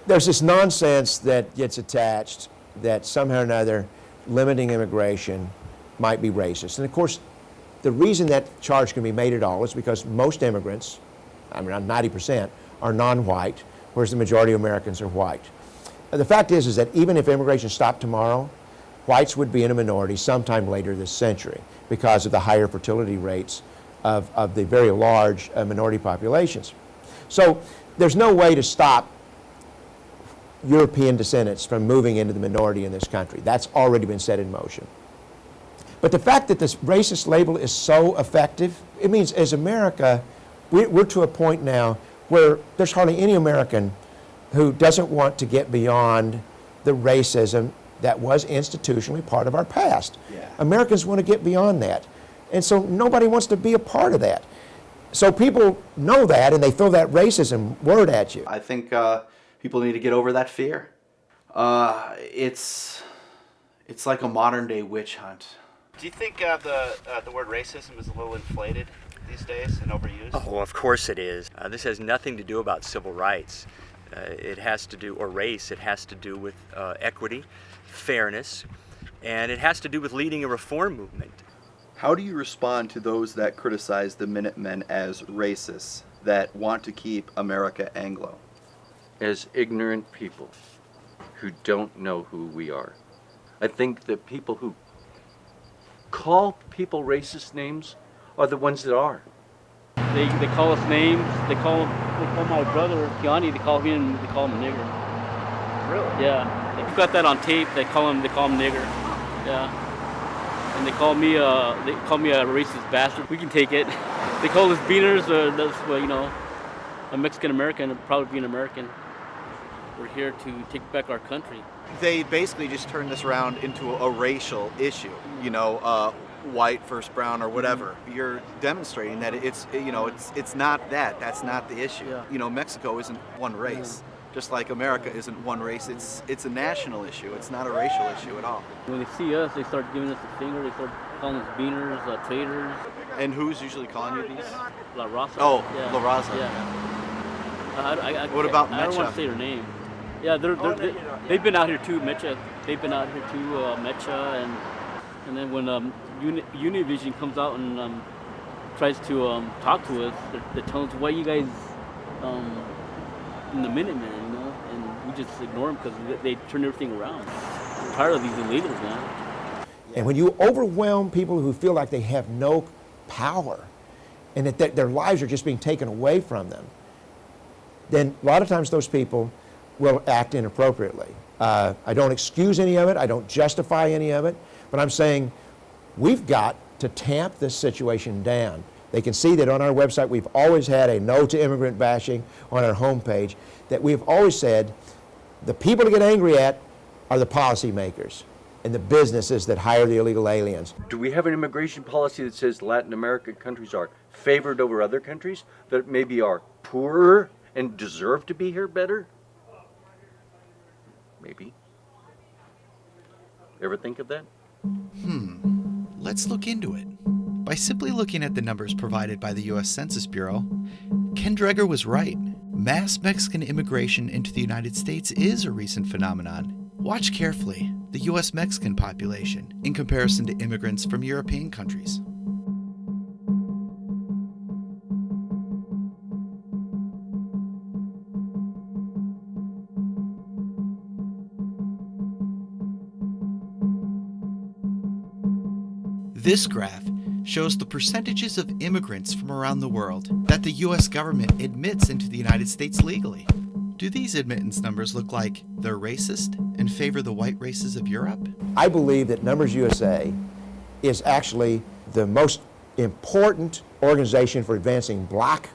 There's this nonsense that gets attached that somehow or another limiting immigration might be racist. And of course, the reason that charge can be made at all is because most immigrants, I mean around 90%, are non-white, whereas the majority of Americans are white. The fact is that even if immigration stopped tomorrow, whites would be in a minority sometime later this century because of the higher fertility rates of the very large minority populations. So there's no way to stop European descendants from moving into the minority in this country. That's already been set in motion. But the fact that this racist label is so effective, it means as America, we're to a point now where there's hardly any American who doesn't want to get beyond the racism that was institutionally part of our past. Yeah. Americans want to get beyond that. And so nobody wants to be a part of that. So people know that and they throw that racism word at you. I think people need to get over that fear. It's like a modern day witch hunt. Do you think the word racism is a little inflated these days and overused? Oh, of course it is. This has nothing to do about civil rights. It has to do, or race, it has to do with equity, fairness, and it has to do with leading a reform movement. How do you respond to those that criticize the Minutemen as racists, that want to keep America Anglo? As ignorant people who don't know who we are. I think that people who call people racist names are the ones that are. They call us names. They call my brother Kiani. They call him a nigger. Really? Yeah, they've got that on tape. They call him nigger. Yeah, and they call me a racist bastard. We can take it. They call us beaners. That's well, you know, a Mexican American, proud to be an American. We're here to take back our country. They basically just turned this around into a racial issue. You know, white versus brown or whatever. You're demonstrating that it's not that. That's not the issue. Yeah. You know, Mexico isn't one race. Just like America isn't one race. It's a national issue. It's not a racial issue at all. When they see us, they start giving us the finger. They start calling us beaners, traitors. And who's usually calling you these? La Raza. Oh, yeah. La Raza. Yeah. What about I don't want Mecha? to say their name. Yeah, they've been out here too, Mecha. They've been out here too, Mecha, and then when Univision comes out and tries to talk to us, they tell us, why you guys in the Minutemen, you know, and we just ignore them because they turn everything around. We're tired of these illegals, man. And when you overwhelm people who feel like they have no power and that their lives are just being taken away from them, then a lot of times those people will act inappropriately. I don't excuse any of it. I don't justify any of it. But I'm saying we've got to tamp this situation down. They can see that on our website we've always had a no to immigrant bashing on our homepage, that we've always said the people to get angry at are the policymakers and the businesses that hire the illegal aliens. Do we have an immigration policy that says Latin American countries are favored over other countries that maybe are poorer and deserve to be here better? Maybe. Ever think of that? Let's look into it. By simply looking at the numbers provided by the U.S. Census Bureau, Ken Dreger was right. Mass Mexican immigration into the United States is a recent phenomenon. Watch carefully the U.S. Mexican population in comparison to immigrants from European countries. This graph shows the percentages of immigrants from around the world that the U.S. government admits into the United States legally. Do these admittance numbers look like they're racist and favor the white races of Europe? I believe that Numbers USA is actually the most important organization for advancing black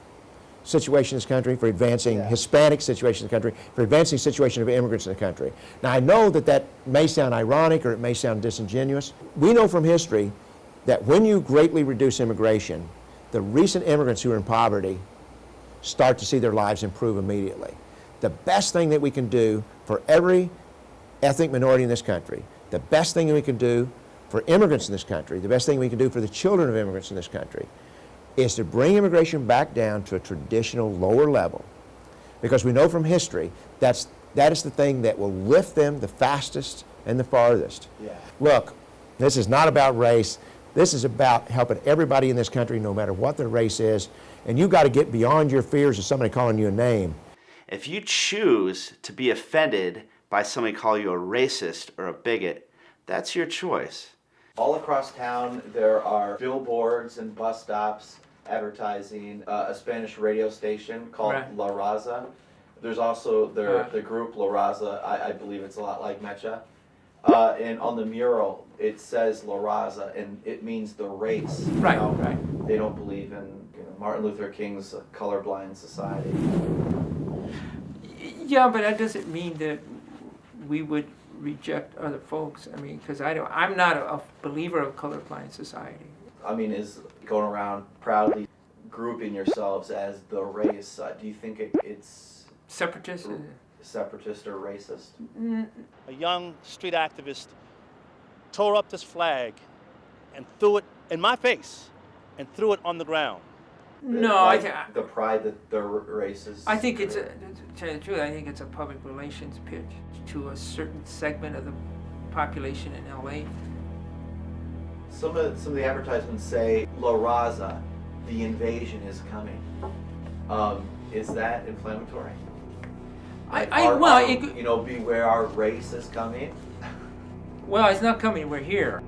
situation in this country, for advancing Hispanic situation in the country, for advancing situation of immigrants in the country. Now I know that may sound ironic or it may sound disingenuous. We know from history that when you greatly reduce immigration, the recent immigrants who are in poverty start to see their lives improve immediately. The best thing that we can do for every ethnic minority in this country, the best thing that we can do for immigrants in this country, the best thing we can do for the children of immigrants in this country, is to bring immigration back down to a traditional lower level. Because we know from history that's That is the thing that will lift them the fastest and the farthest. Yeah. Look, this is not about race. This is about helping everybody in this country, no matter what their race is. And you've got to get beyond your fears of somebody calling you a name. If you choose to be offended by somebody calling you a racist or a bigot, that's your choice. All across town, there are billboards and bus stops advertising a Spanish radio station called Right. La Raza. There's also the group La Raza. I believe it's a lot like Mecha. And on the mural, it says La Raza, and it means the race. Right, right. They don't believe in Martin Luther King's colorblind society. Yeah, but that doesn't mean that we would reject other folks. I mean, because I'm not a believer of colorblind society. I mean, is going around proudly grouping yourselves as the race, do you think it's Separatists? separatist or racist? A young street activist tore up this flag and threw it in my face and threw it on the ground. No, Like the pride that they're racist. I think it's to tell you the truth, I think it's a public relations pitch to a certain segment of the population in LA. Some of the advertisements say La Raza, the invasion is coming. Is that inflammatory? Well, beware our race is coming. well, it's not coming. We're here.